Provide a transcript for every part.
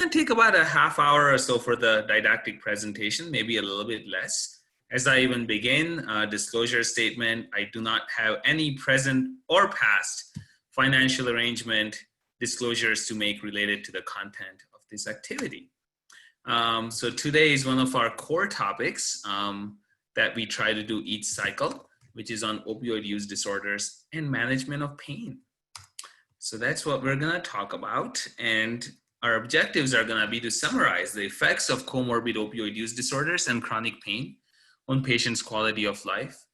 to take about a half hour or so for the didactic presentation, maybe a little bit less. As I even begin, disclosure statement, I do not have any present or past financial arrangement disclosures to make related to the content of this activity. So today is one of our core topics that we try to do each cycle, which is on opioid use disorders and management of pain. So that's what we're going to talk about. And our objectives are going to be to summarize the effects of comorbid opioid use disorders and chronic pain on patients' quality of life.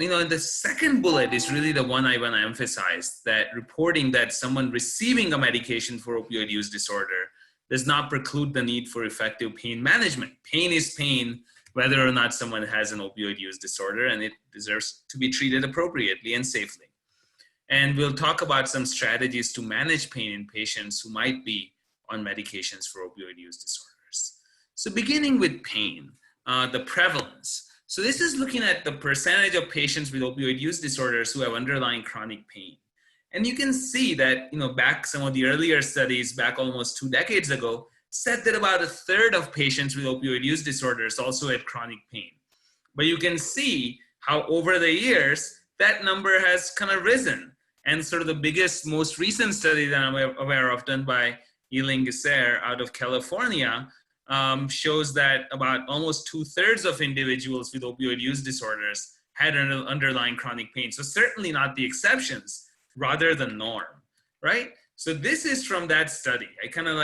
You know, the second bullet is really the one I want to emphasize, that reporting that someone receiving a medication for opioid use disorder does not preclude the need for effective pain management. Pain is pain, whether or not someone has an opioid use disorder, and it deserves to be treated appropriately and safely. And we'll talk about some strategies to manage pain in patients who might be on medications for opioid use disorders. So beginning with pain, the prevalence. So this is looking at the percentage of patients with opioid use disorders who have underlying chronic pain. And you can see that, back some of the earlier studies back almost 2 decades ago said that about a third of patients with opioid use disorders also had chronic pain. But you can see how over the years, that number has kind of risen. And sort of the biggest, most recent study that I'm aware of, done by Eileen Gisser out of California, shows that about almost 2/3 of individuals with opioid use disorders had an underlying chronic pain. So certainly not the exceptions, rather the norm, right? So this is from that study. I kind of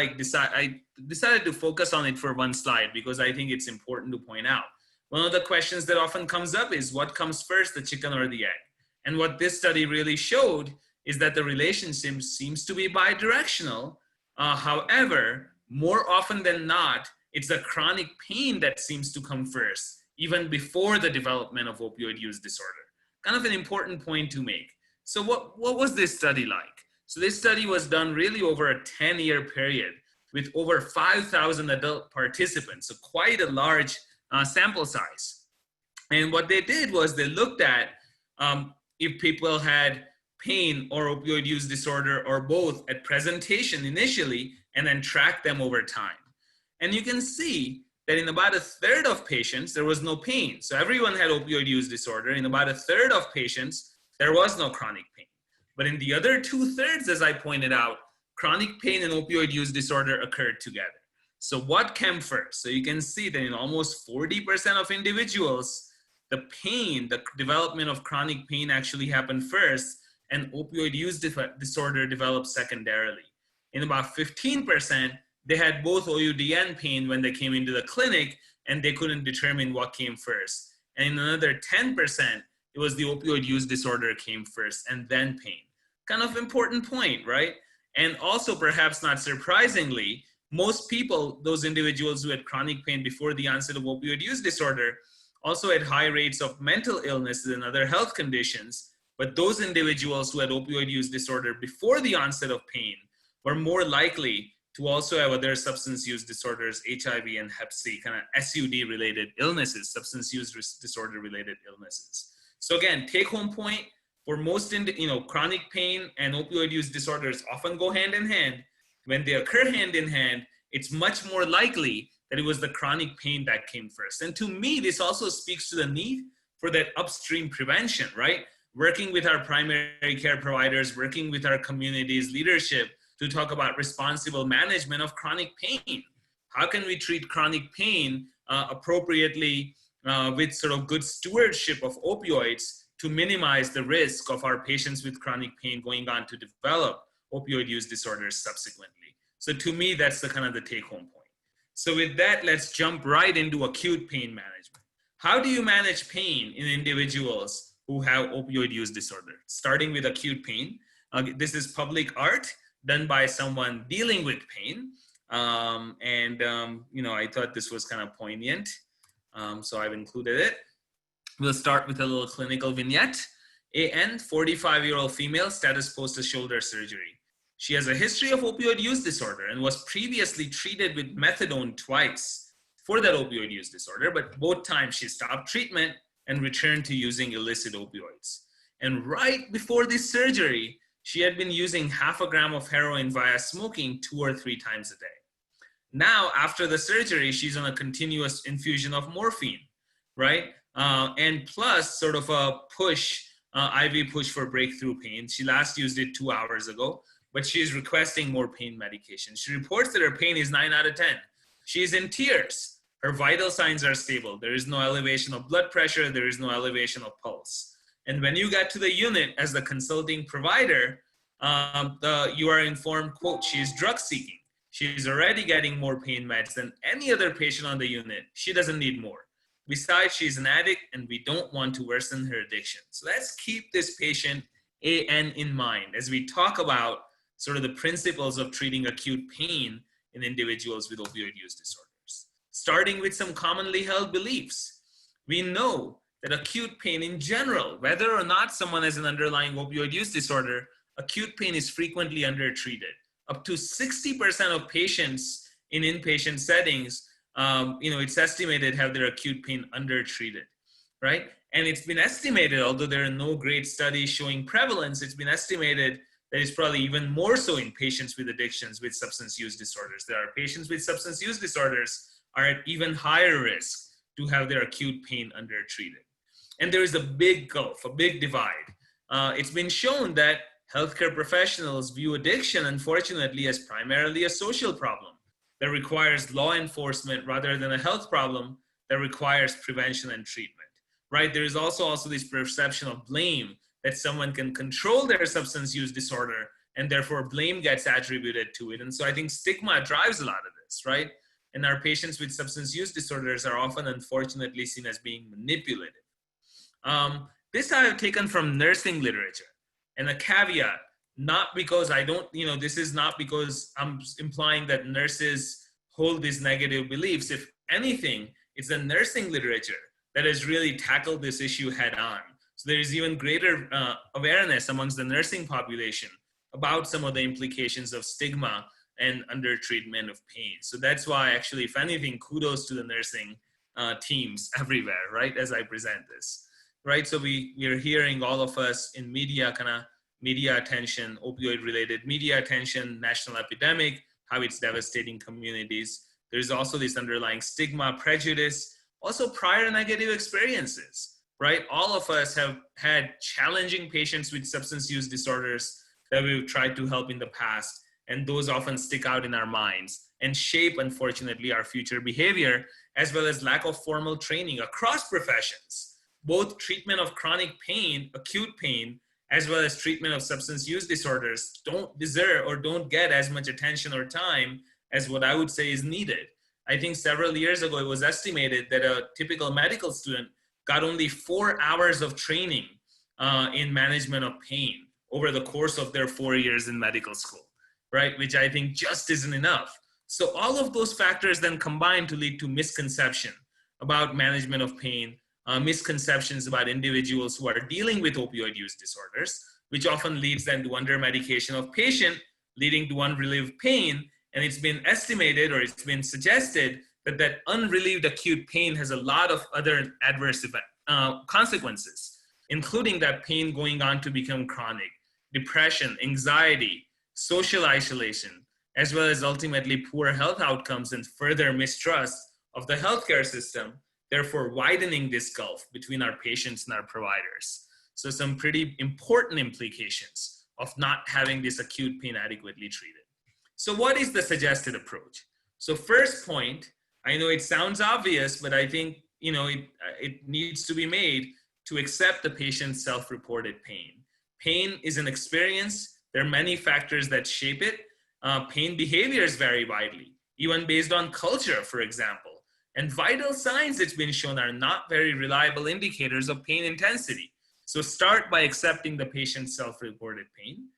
decided to focus on it for one slide because I think it's important to point out. One of the questions that often comes up is what comes first, the chicken or the egg? And what this study really showed is that the relationship seems to be bidirectional. However, more often than not, it's the chronic pain that seems to come first, even before the development of opioid use disorder. Kind of an important point to make. So what was this study like? So this study was done really over a 10-year period with over 5,000 adult participants, so quite a large sample size. And what they did was they looked at if people had pain or opioid use disorder or both at presentation initially, and then track them over time. And you can see that in about a third of patients, there was no pain. So everyone had opioid use disorder. In about a third of patients, there was no chronic pain. But in the other 2/3, as I pointed out, chronic pain and opioid use disorder occurred together. So what came first? So you can see that in almost 40% of individuals, the pain, the development of chronic pain actually happened first, and opioid use disorder developed secondarily. In about 15%, they had both OUD and pain when they came into the clinic, and they couldn't determine what came first. And in another 10%, it was the opioid use disorder came first, and then pain. Kind of important point, right? And also, perhaps not surprisingly, most people, those individuals who had chronic pain before the onset of opioid use disorder, also had high rates of mental illnesses and other health conditions. But those individuals who had opioid use disorder before the onset of pain were more likely to also have other substance use disorders, HIV and Hep C, kind of SUD-related illnesses, substance use disorder-related illnesses. So again, take-home point, for most, chronic pain and opioid use disorders often go hand in hand. When they occur hand in hand, it's much more likely that it was the chronic pain that came first. And to me, this also speaks to the need for that upstream prevention, right? Working with our primary care providers, working with our communities, leadership, to talk about responsible management of chronic pain. How can we treat chronic pain appropriately with sort of good stewardship of opioids to minimize the risk of our patients with chronic pain going on to develop opioid use disorders subsequently? So to me, that's the kind of the take-home point. So with that, let's jump right into acute pain management. How do you manage pain in individuals who have opioid use disorder? Starting with acute pain. This is public art done by someone dealing with pain. I thought this was kind of poignant. So I've included it. We'll start with a little clinical vignette. AN, 45-year-old female, status post shoulder surgery. She has a history of opioid use disorder and was previously treated with methadone twice for that opioid use disorder, but both times she stopped treatment and returned to using illicit opioids. And right before this surgery, she had been using 0.5 grams of heroin via smoking 2 or 3 times a day. Now, after the surgery, she's on a continuous infusion of morphine, right? And plus sort of a push, IV push for breakthrough pain. She last used it 2 hours ago, but she's requesting more pain medication. She reports that her pain is 9 out of 10. She's in tears. Her vital signs are stable. There is no elevation of blood pressure. There is no elevation of pulse. And when you get to the unit as the consulting provider, you are informed, quote, she is drug seeking. She's already getting more pain meds than any other patient on the unit. She doesn't need more. Besides, she's an addict and we don't want to worsen her addiction. So let's keep this patient AN in mind as we talk about sort of the principles of treating acute pain in individuals with opioid use disorders. Starting with some commonly held beliefs. We know that acute pain in general, whether or not someone has an underlying opioid use disorder, acute pain is frequently undertreated. Up to 60% of patients in inpatient settings, it's estimated have their acute pain undertreated, right? And it's been estimated, although there are no great studies showing prevalence, it's been estimated that it's probably even more so in patients with addictions with substance use disorders. There are patients with substance use disorders are at even higher risk to have their acute pain undertreated. And there is a big gulf, a big divide. It's been shown that healthcare professionals view addiction, unfortunately, as primarily a social problem that requires law enforcement rather than a health problem that requires prevention and treatment, right? There is also this perception of blame that someone can control their substance use disorder and therefore blame gets attributed to it. And so I think stigma drives a lot of this, right? And our patients with substance use disorders are often unfortunately seen as being manipulative. This I have taken from nursing literature. And a caveat, not because this is not because I'm implying that nurses hold these negative beliefs. If anything, it's the nursing literature that has really tackled this issue head on. So there is even greater awareness amongst the nursing population about some of the implications of stigma and undertreatment of pain. So that's why actually, if anything, kudos to the nursing teams everywhere, right, as I present this. Right, so we're hearing all of us in media, media attention, opioid-related media attention, national epidemic, how it's devastating communities. There's also this underlying stigma, prejudice, also prior negative experiences, right? All of us have had challenging patients with substance use disorders that we've tried to help in the past, and those often stick out in our minds and shape, unfortunately, our future behavior, as well as lack of formal training across professions. Both treatment of chronic pain, acute pain, as well as treatment of substance use disorders don't deserve or don't get as much attention or time as what I would say is needed. I think several years ago, it was estimated that a typical medical student got only 4 hours of training in management of pain over the course of their 4 years in medical school, right? Which I think just isn't enough. So all of those factors then combine to lead to misconception about management of pain, misconceptions about individuals who are dealing with opioid use disorders, which often leads then to under-medication of patient, leading to unrelieved pain. And it's been estimated, or it's been suggested, that unrelieved acute pain has a lot of other adverse consequences, including that pain going on to become chronic, depression, anxiety, social isolation, as well as ultimately poor health outcomes and further mistrust of the healthcare system, therefore widening this gulf between our patients and our providers. So some pretty important implications of not having this acute pain adequately treated. So what is the suggested approach? So first point, I know it sounds obvious, but I think it needs to be made to accept the patient's self-reported pain. Pain is an experience. There are many factors that shape it. Pain behaviors vary widely, even based on culture, for example. And vital signs, it's been shown, are not very reliable indicators of pain intensity. So start by accepting the patient's self-reported pain.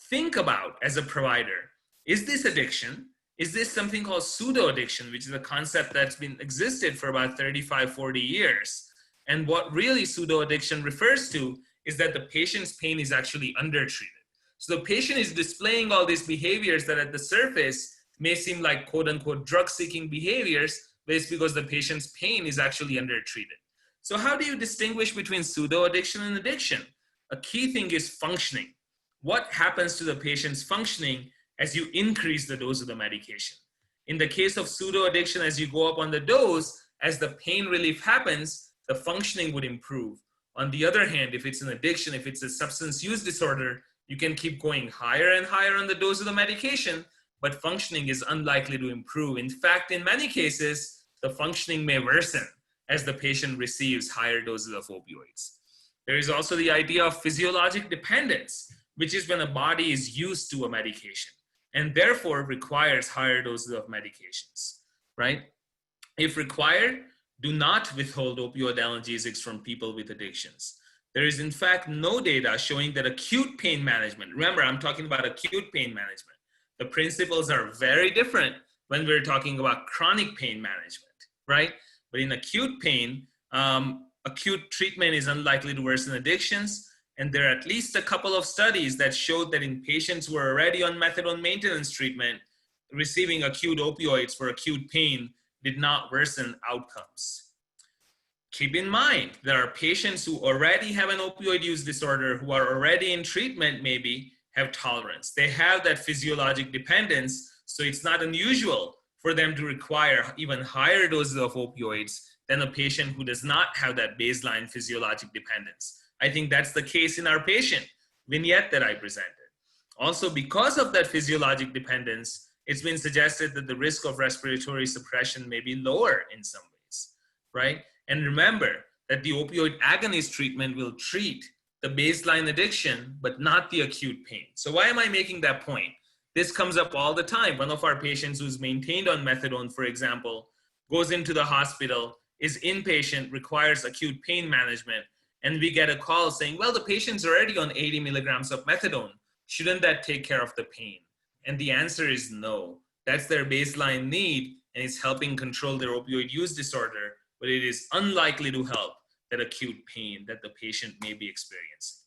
Think about, as a provider, is this addiction? Is this something called pseudo-addiction, which is a concept that's been existed for about 35, 40 years? And what really pseudo-addiction refers to is that the patient's pain is actually undertreated. So the patient is displaying all these behaviors that at the surface may seem like quote unquote drug-seeking behaviors, but it's because the patient's pain is actually undertreated. So how do you distinguish between pseudo-addiction and addiction? A key thing is functioning. What happens to the patient's functioning as you increase the dose of the medication? In the case of pseudo addiction, as you go up on the dose, as the pain relief happens, the functioning would improve. On the other hand, if it's an addiction, if it's a substance use disorder, you can keep going higher and higher on the dose of the medication, but functioning is unlikely to improve. In fact, in many cases, the functioning may worsen as the patient receives higher doses of opioids. There is also the idea of physiologic dependence, which is when a body is used to a medication and therefore requires higher doses of medications, right? If required, do not withhold opioid analgesics from people with addictions. There is in fact no data showing that acute pain management, remember I'm talking about acute pain management, the principles are very different when we're talking about chronic pain management, right? But in acute pain, acute treatment is unlikely to worsen addictions. And there are at least a couple of studies that showed that in patients who are already on methadone maintenance treatment, receiving acute opioids for acute pain did not worsen outcomes. Keep in mind, there are patients who already have an opioid use disorder, who are already in treatment, maybe have tolerance. They have that physiologic dependence, so it's not unusual for them to require even higher doses of opioids than a patient who does not have that baseline physiologic dependence. I think that's the case in our patient vignette that I presented. Also, because of that physiologic dependence, it's been suggested that the risk of respiratory suppression may be lower in some ways, right? And remember that the opioid agonist treatment will treat the baseline addiction, but not the acute pain. So why am I making that point? This comes up all the time. One of our patients who's maintained on methadone, for example, goes into the hospital, is inpatient, requires acute pain management, and we get a call saying, well, the patient's already on 80 milligrams of methadone. Shouldn't that take care of the pain? And the answer is no. That's their baseline need, and it's helping control their opioid use disorder, but it is unlikely to help that acute pain that the patient may be experiencing.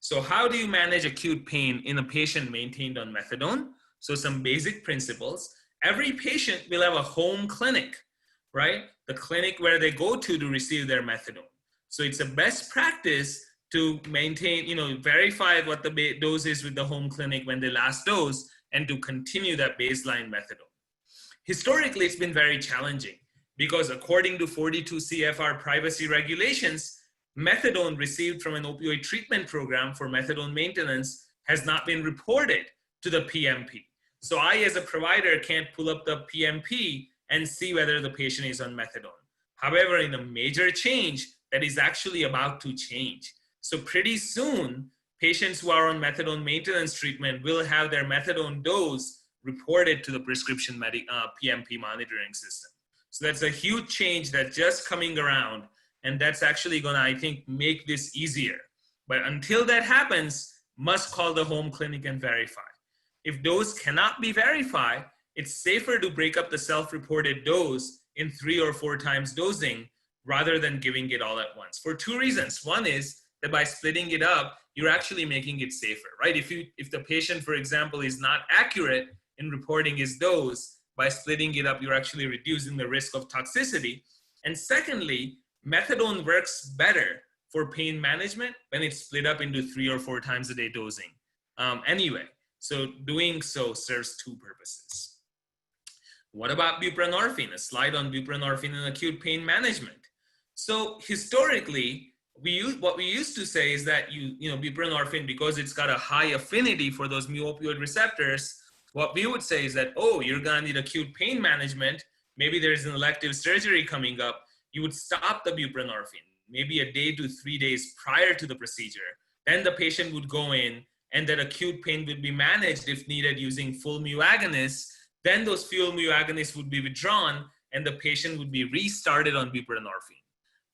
So how do you manage acute pain in a patient maintained on methadone? So some basic principles. Every patient will have a home clinic, right? The clinic where they go to receive their methadone. So it's a best practice to maintain, verify what the dose is with the home clinic when they last dose, and to continue that baseline methadone. Historically, it's been very challenging because according to 42 CFR privacy regulations, methadone received from an opioid treatment program for methadone maintenance has not been reported to the PMP. So I, as a provider, can't pull up the PMP and see whether the patient is on methadone. However, in a major change that is actually about to change. So pretty soon, patients who are on methadone maintenance treatment will have their methadone dose reported to the prescription PMP monitoring system. So that's a huge change that's just coming around, and that's actually gonna, I think, make this easier. But until that happens, must call the home clinic and verify. If dose cannot be verified, it's safer to break up the self-reported dose in 3 or 4 times dosing rather than giving it all at once, for 2 reasons. One is that by splitting it up, you're actually making it safer, right? If the patient, for example, is not accurate in reporting his dose, by splitting it up, you're actually reducing the risk of toxicity. And secondly, methadone works better for pain management when it's split up into 3 or 4 times a day dosing. Anyway, so doing so serves 2 purposes. What about buprenorphine? A slide on buprenorphine and acute pain management. So historically, what we used to say is that buprenorphine, because it's got a high affinity for those mu opioid receptors, what we would say is that, oh, you're gonna need acute pain management. Maybe there's an elective surgery coming up. You would stop the buprenorphine, maybe a day to 3 days prior to the procedure. Then the patient would go in, and that acute pain would be managed if needed using full mu agonists. Then those full mu agonists would be withdrawn, and the patient would be restarted on buprenorphine.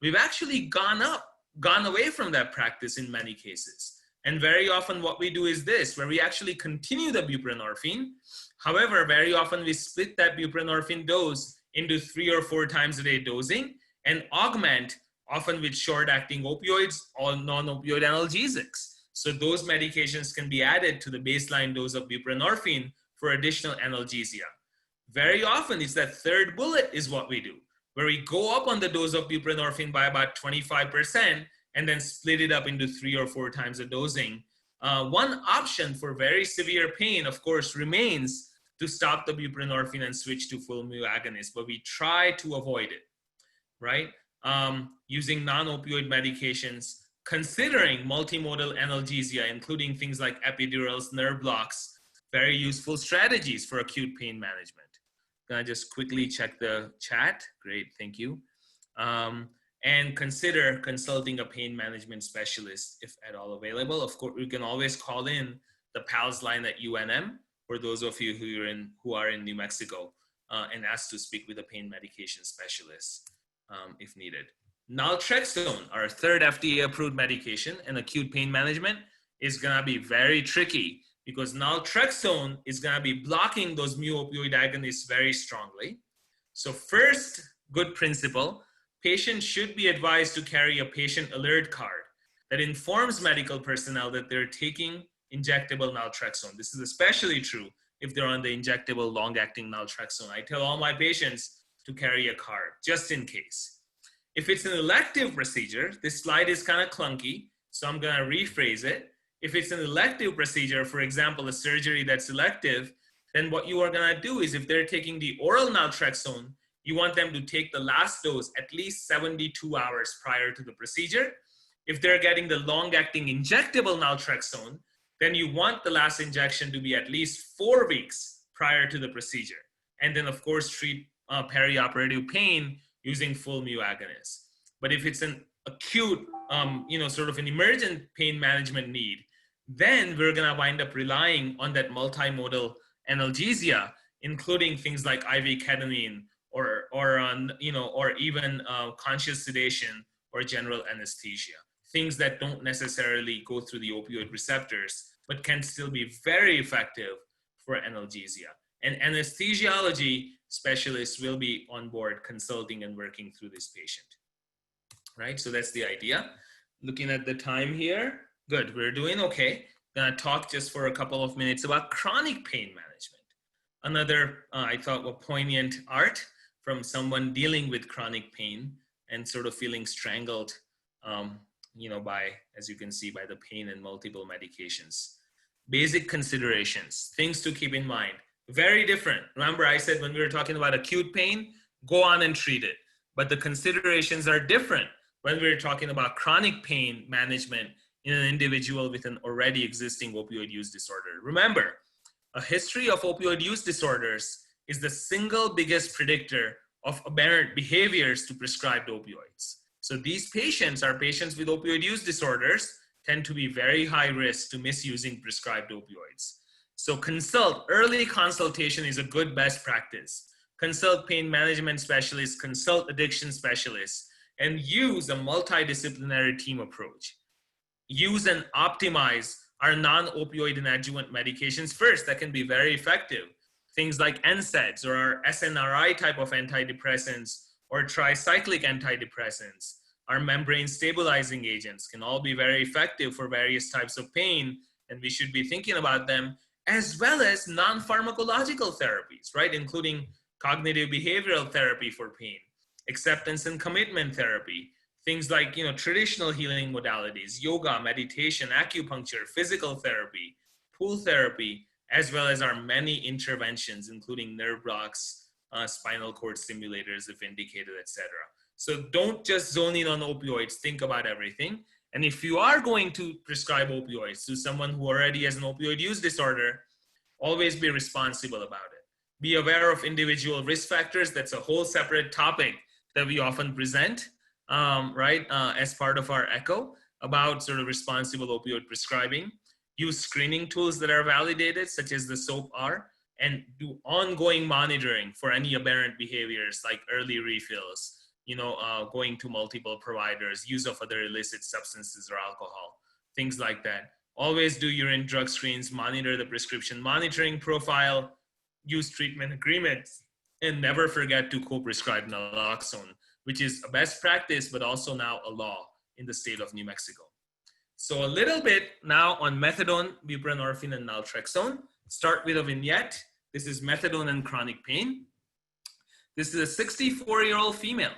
We've actually gone away from that practice in many cases. And very often what we do is this, where we actually continue the buprenorphine. However, very often we split that buprenorphine dose into 3 or 4 times a day dosing and augment, often with short-acting opioids or non-opioid analgesics. So those medications can be added to the baseline dose of buprenorphine for additional analgesia. Very often it's that third bullet is what we do, where we go up on the dose of buprenorphine by about 25% and then split it up into 3 or 4 times a dosing. One option for very severe pain, of course, remains to stop the buprenorphine and switch to full mu agonist, but we try to avoid it, right? Using non-opioid medications, considering multimodal analgesia, including things like epidurals, nerve blocks, very useful strategies for acute pain management. Can I just quickly check the chat? Great, thank you. And consider consulting a pain management specialist if at all available. Of course, you can always call in the PALS line at UNM for those of you who are in New Mexico and ask to speak with a pain medication specialist if needed. Naltrexone, our third FDA-approved medication in acute pain management, is gonna be very tricky because naltrexone is gonna be blocking those mu opioid agonists very strongly. So first, good principle, patients should be advised to carry a patient alert card that informs medical personnel that they're taking injectable naltrexone. This is especially true if they're on the injectable long-acting naltrexone. I tell all my patients to carry a card just in case. If it's an elective procedure, this slide is kind of clunky, so I'm gonna rephrase it. If it's an elective procedure, for example, a surgery that's elective, then what you are gonna do is if they're taking the oral naltrexone, you want them to take the last dose at least 72 hours prior to the procedure. If they're getting the long-acting injectable naltrexone, then you want the last injection to be at least 4 weeks prior to the procedure. And then of course, treat perioperative pain using full mu agonist. But if it's an acute, sort of an emergent pain management need, then we're gonna wind up relying on that multimodal analgesia, including things like IV ketamine or even conscious sedation or general anesthesia. Things that don't necessarily go through the opioid receptors, but can still be very effective for analgesia. And anesthesiology specialists will be on board consulting and working through this patient, right? So that's the idea. Looking at the time here, good, we're doing okay. Gonna talk just for a couple of minutes about chronic pain management. Another, I thought, a poignant art from someone dealing with chronic pain and sort of feeling strangled, by, as you can see, by the pain and multiple medications. Basic considerations, things to keep in mind. Very different. Remember I said when we were talking about acute pain, go on and treat it. But the considerations are different when we're talking about chronic pain management in an individual with an already existing opioid use disorder. Remember, a history of opioid use disorders is the single biggest predictor of aberrant behaviors to prescribed opioids. So these patients are patients with opioid use disorders tend to be very high risk to misusing prescribed opioids. So early consultation is a good best practice. Consult pain management specialists, consult addiction specialists, and use a multidisciplinary team approach. Use and optimize our non-opioid and adjuvant medications first that can be very effective. Things like NSAIDs or our SNRI type of antidepressants or tricyclic antidepressants, our membrane stabilizing agents can all be very effective for various types of pain, and we should be thinking about them, as well as non-pharmacological therapies, right? Including cognitive behavioral therapy for pain, acceptance and commitment therapy, things like, traditional healing modalities, yoga, meditation, acupuncture, physical therapy, pool therapy, as well as our many interventions, including nerve blocks, spinal cord stimulators if indicated, etc. So don't just zone in on opioids, think about everything. And if you are going to prescribe opioids to someone who already has an opioid use disorder, always be responsible about it. Be aware of individual risk factors. That's a whole separate topic that we often present, as part of our ECHO about sort of responsible opioid prescribing. Use screening tools that are validated, such as the SOAP-R, and do ongoing monitoring for any aberrant behaviors like early refills, going to multiple providers, use of other illicit substances or alcohol, things like that. Always do urine drug screens, monitor the prescription monitoring profile, use treatment agreements, and never forget to co-prescribe naloxone, which is a best practice, but also now a law in the state of New Mexico. So a little bit now on methadone, buprenorphine, and naltrexone. Start with a vignette. This is methadone and chronic pain. This is a 64-year-old female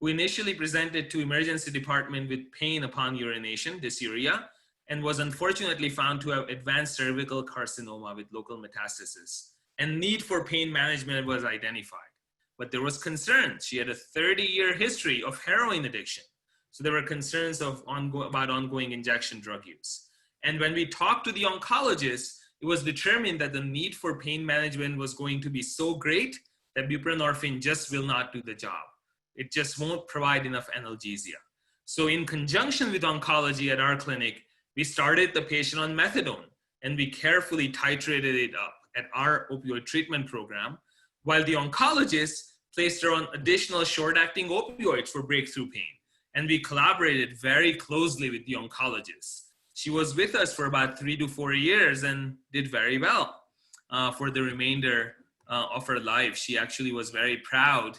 who initially presented to emergency department with pain upon urination, dysuria, and was unfortunately found to have advanced cervical carcinoma with local metastasis. and need for pain management was identified. But there was concern. She had a 30-year history of heroin addiction. So there were concerns about ongoing injection drug use. And when we talked to the oncologist, it was determined that the need for pain management was going to be so great that buprenorphine just will not do the job. It just won't provide enough analgesia. So in conjunction with oncology at our clinic, we started the patient on methadone, and we carefully titrated it up at our opioid treatment program, while the oncologist placed her on additional short-acting opioids for breakthrough pain. And we collaborated very closely with the oncologist. She was with us for about 3 to 4 years and did very well for the remainder of her life. She actually was very proud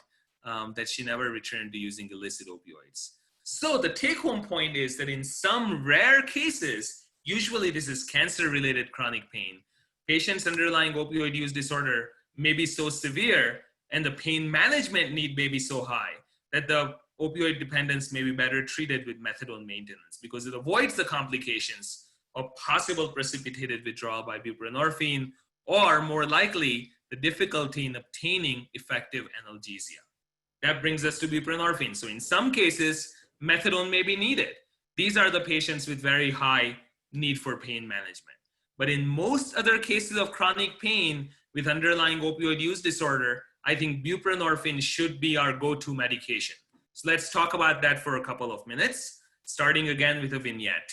that she never returned to using illicit opioids. So the take-home point is that in some rare cases, usually this is cancer-related chronic pain, patients' underlying opioid use disorder may be so severe and the pain management need may be so high that the opioid dependence may be better treated with methadone maintenance because it avoids the complications of possible precipitated withdrawal by buprenorphine, or more likely, the difficulty in obtaining effective analgesia. That brings us to buprenorphine. So in some cases, methadone may be needed. These are the patients with very high need for pain management. But in most other cases of chronic pain with underlying opioid use disorder, I think buprenorphine should be our go-to medication. So let's talk about that for a couple of minutes, starting again with a vignette.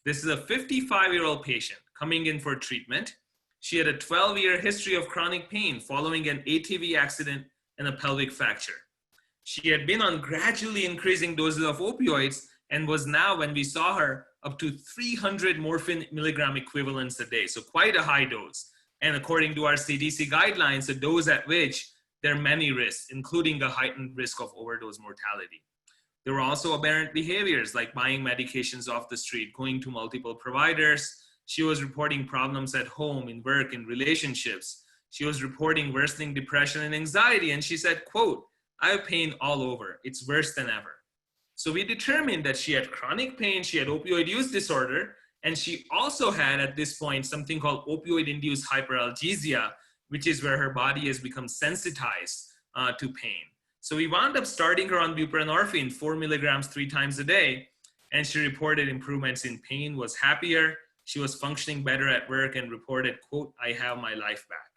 This is a 55-year-old patient coming in for treatment. She had a 12-year history of chronic pain following an ATV accident and a pelvic fracture. She had been on gradually increasing doses of opioids and was now, when we saw her, up to 300 morphine milligram equivalents a day. So quite a high dose. And according to our CDC guidelines, a dose at which there are many risks, including a heightened risk of overdose mortality. There were also aberrant behaviors like buying medications off the street, going to multiple providers. She was reporting problems at home, in work, in relationships. She was reporting worsening depression and anxiety. And she said, quote, "I have pain all over. It's worse than ever." So we determined that she had chronic pain, she had opioid use disorder, and she also had at this point something called opioid-induced hyperalgesia, which is where her body has become sensitized to pain. So we wound up starting her on buprenorphine, 4 milligrams 3 times a day, and she reported improvements in pain, was happier, she was functioning better at work, and reported, quote, "I have my life back."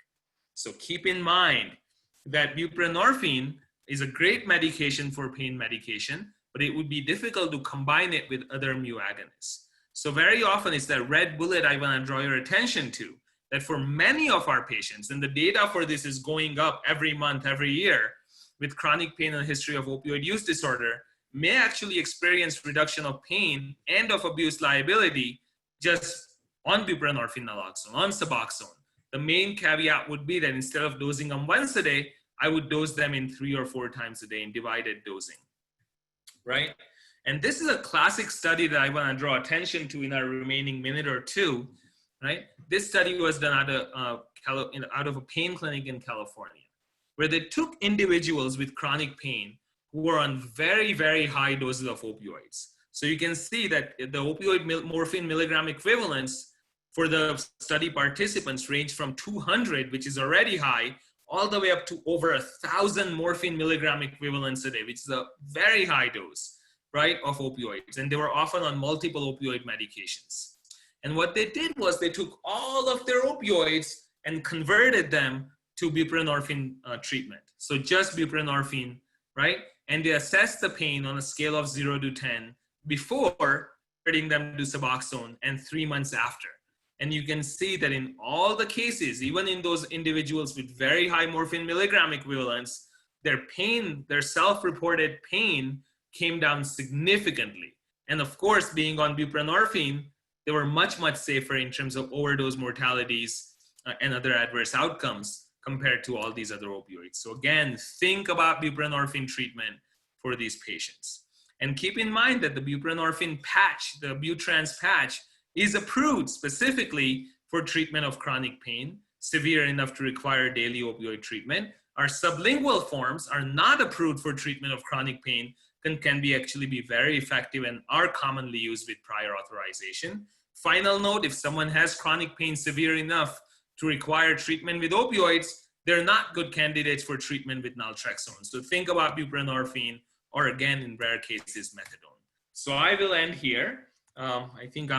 So keep in mind that buprenorphine is a great medication for pain medication, but it would be difficult to combine it with other mu agonists. So very often it's that red bullet I want to draw your attention to, that for many of our patients, and the data for this is going up every month, every year, with chronic pain and a history of opioid use disorder, may actually experience reduction of pain and of abuse liability just on buprenorphine naloxone, on Suboxone. The main caveat would be that instead of dosing them once a day, I would dose them in 3 or 4 times a day in divided dosing, right? And this is a classic study that I want to draw attention to in our remaining minute or two, right? This study was done out of a pain clinic in California, where they took individuals with chronic pain who were on very, very high doses of opioids. So you can see that the opioid morphine milligram equivalents for the study participants range from 200, which is already high, all the way up to over 1,000 morphine milligram equivalents a day, which is a very high dose, right, of opioids. And they were often on multiple opioid medications. And what they did was they took all of their opioids and converted them to buprenorphine treatment. So just buprenorphine, right? And they assessed the pain on a scale of 0 to 10 before converting them to Suboxone and 3 months after. And you can see that in all the cases, even in those individuals with very high morphine milligram equivalents, their pain, their self-reported pain came down significantly. And of course, being on buprenorphine, they were much, much safer in terms of overdose mortalities and other adverse outcomes compared to all these other opioids. So again, think about buprenorphine treatment for these patients. And keep in mind that the buprenorphine patch, the Butrans patch, is approved specifically for treatment of chronic pain, severe enough to require daily opioid treatment. Our sublingual forms are not approved for treatment of chronic pain and can actually be very effective and are commonly used with prior authorization. Final note, if someone has chronic pain severe enough to require treatment with opioids, they're not good candidates for treatment with naltrexone. So think about buprenorphine, or again, in rare cases, methadone. So I will end here. I think I'm